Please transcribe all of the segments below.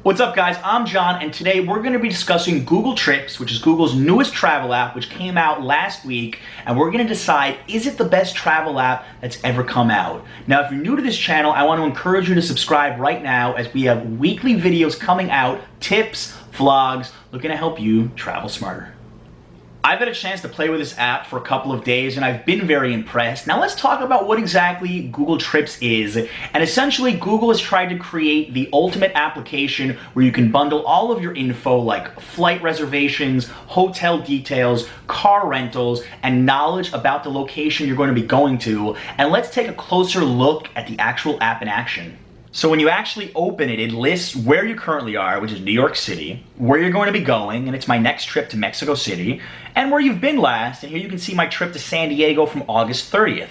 What's up guys, I'm John and today we're going to be discussing Google Trips, which is Google's newest travel app which came out last week, and we're going to decide, is it the best travel app that's ever come out? Now if you're new to this channel, I want to encourage you to subscribe right now as we have weekly videos coming out, tips, vlogs, looking to help you travel smarter. I've had a chance to play with this app for a couple of days and I've been very impressed. Now let's talk about what exactly Google Trips is. And essentially Google has tried to create the ultimate application where you can bundle all of your info like flight reservations, hotel details, car rentals, and knowledge about the location you're going to be going to. And let's take a closer look at the actual app in action. So when you actually open it, it lists where you currently are, which is New York City, where you're going to be going, and it's my next trip to Mexico City, and where you've been last, and here you can see my trip to San Diego from August 30th.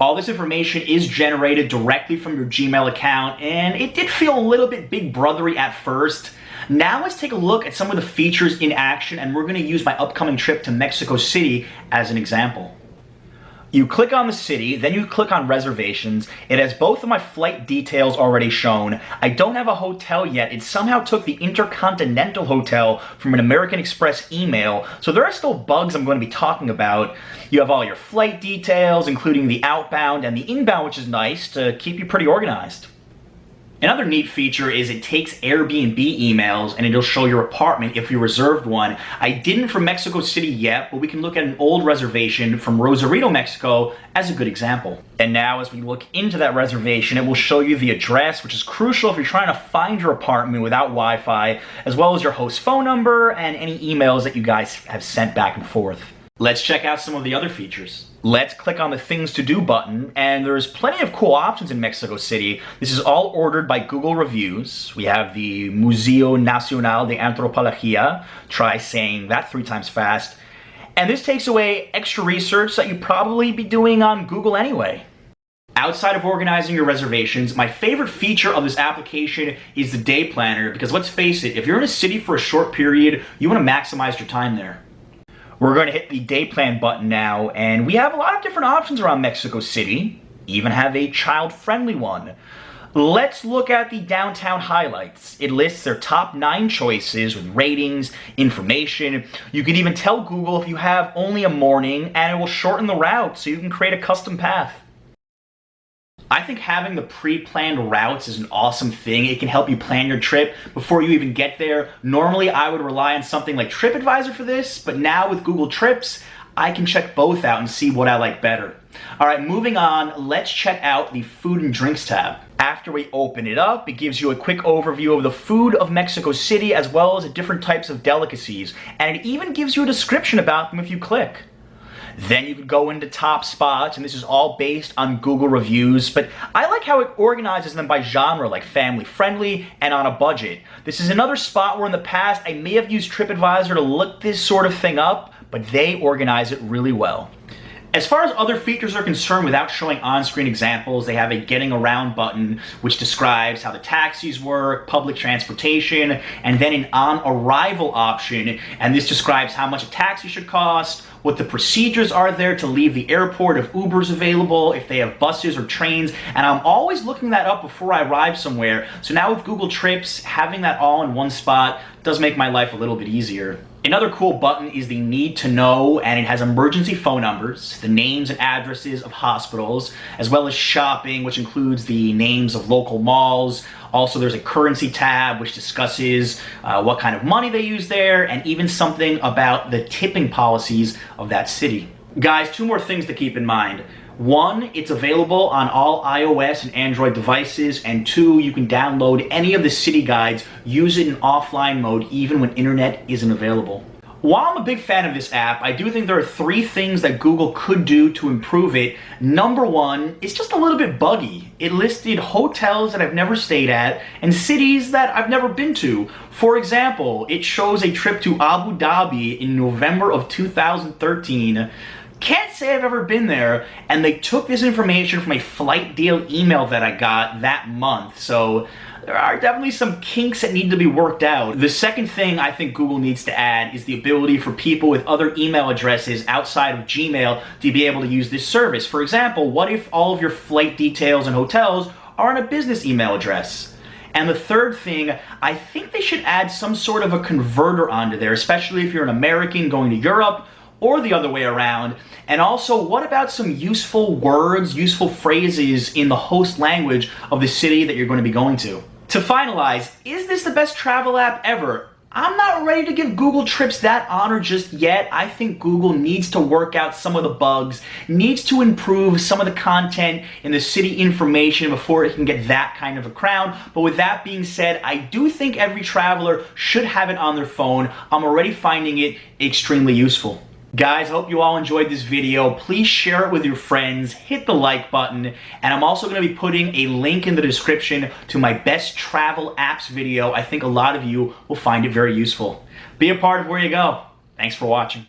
All this information is generated directly from your Gmail account, and it did feel a little bit big brothery at first. Now let's take a look at some of the features in action, and we're going to use my upcoming trip to Mexico City as an example. You click on the city, then you click on reservations. It has both of my flight details already shown. I don't have a hotel yet. It somehow took the Intercontinental Hotel from an American Express email, so there are still bugs I'm going to be talking about. You have all your flight details, including the outbound and the inbound, which is nice to keep you pretty organized. Another neat feature is it takes Airbnb emails and it'll show your apartment if you reserved one. I didn't for Mexico City yet, but we can look at an old reservation from Rosarito, Mexico as a good example. And now as we look into that reservation, it will show you the address, which is crucial if you're trying to find your apartment without Wi-Fi, as well as your host phone number and any emails that you guys have sent back and forth. Let's check out some of the other features. Let's click on the Things to Do button, and there's plenty of cool options in Mexico City. This is all ordered by Google Reviews. We have the Museo Nacional de Antropología. Try saying that 3 times fast. And this takes away extra research that you'd probably be doing on Google anyway. Outside of organizing your reservations, my favorite feature of this application is the day planner, because let's face it, if you're in a city for a short period, you want to maximize your time there. We're going to hit the day plan button now, and we have a lot of different options around Mexico City, even have a child-friendly one. Let's look at the downtown highlights. It lists their top 9 choices with ratings, information. You can even tell Google if you have only a morning, and it will shorten the route so you can create a custom path. I think having the pre-planned routes is an awesome thing. It can help you plan your trip before you even get there. Normally, I would rely on something like TripAdvisor for this, but now with Google Trips, I can check both out and see what I like better. All right, moving on, let's check out the Food and Drinks tab. After we open it up, it gives you a quick overview of the food of Mexico City as well as the different types of delicacies, and it even gives you a description about them if you click. Then you can go into top spots, and this is all based on Google Reviews, but I like how it organizes them by genre, like family friendly and on a budget. This is another spot where in the past I may have used TripAdvisor to look this sort of thing up, but they organize it really well. As far as other features are concerned, without showing on-screen examples, they have a Getting Around button, which describes how the taxis work, public transportation, and then an On-Arrival option, and this describes how much a taxi should cost, what the procedures are there to leave the airport, if Uber's available, if they have buses or trains, and I'm always looking that up before I arrive somewhere, so now with Google Trips, having that all in one spot does make my life a little bit easier. Another cool button is the Need to Know, and it has emergency phone numbers, the names and addresses of hospitals, as well as shopping, which includes the names of local malls. Also, there's a currency tab, which discusses what kind of money they use there, and even something about the tipping policies of that city. Guys, 2 more things to keep in mind. 1, it's available on all iOS and Android devices, and 2, you can download any of the city guides, use it in offline mode even when internet isn't available. While I'm a big fan of this app, I do think there are 3 things that Google could do to improve it. Number 1, it's just a little bit buggy. It listed hotels that I've never stayed at and cities that I've never been to. For example, it shows a trip to Abu Dhabi in November of 2013. Can't say I've ever been there, and they took this information from a flight deal email that I got that month, so there are definitely some kinks that need to be worked out. The second thing I think Google needs to add is the ability for people with other email addresses outside of Gmail to be able to use this service. For example, what if all of your flight details and hotels are on a business email address? And the third thing, I think they should add some sort of a converter onto there, especially if you're an American going to Europe or the other way around. And also, what about some useful words, useful phrases in the host language of the city that you're going to be going to? To finalize, is this the best travel app ever? I'm not ready to give Google Trips that honor just yet. I think Google needs to work out some of the bugs, needs to improve some of the content in the city information before it can get that kind of a crown. But with that being said, I do think every traveler should have it on their phone. I'm already finding it extremely useful. Guys, hope you all enjoyed this video. Please share it with your friends, hit the like button, and I'm also going to be putting a link in the description to my best travel apps video. I think a lot of you will find it very useful. Be a part of where you go. Thanks for watching.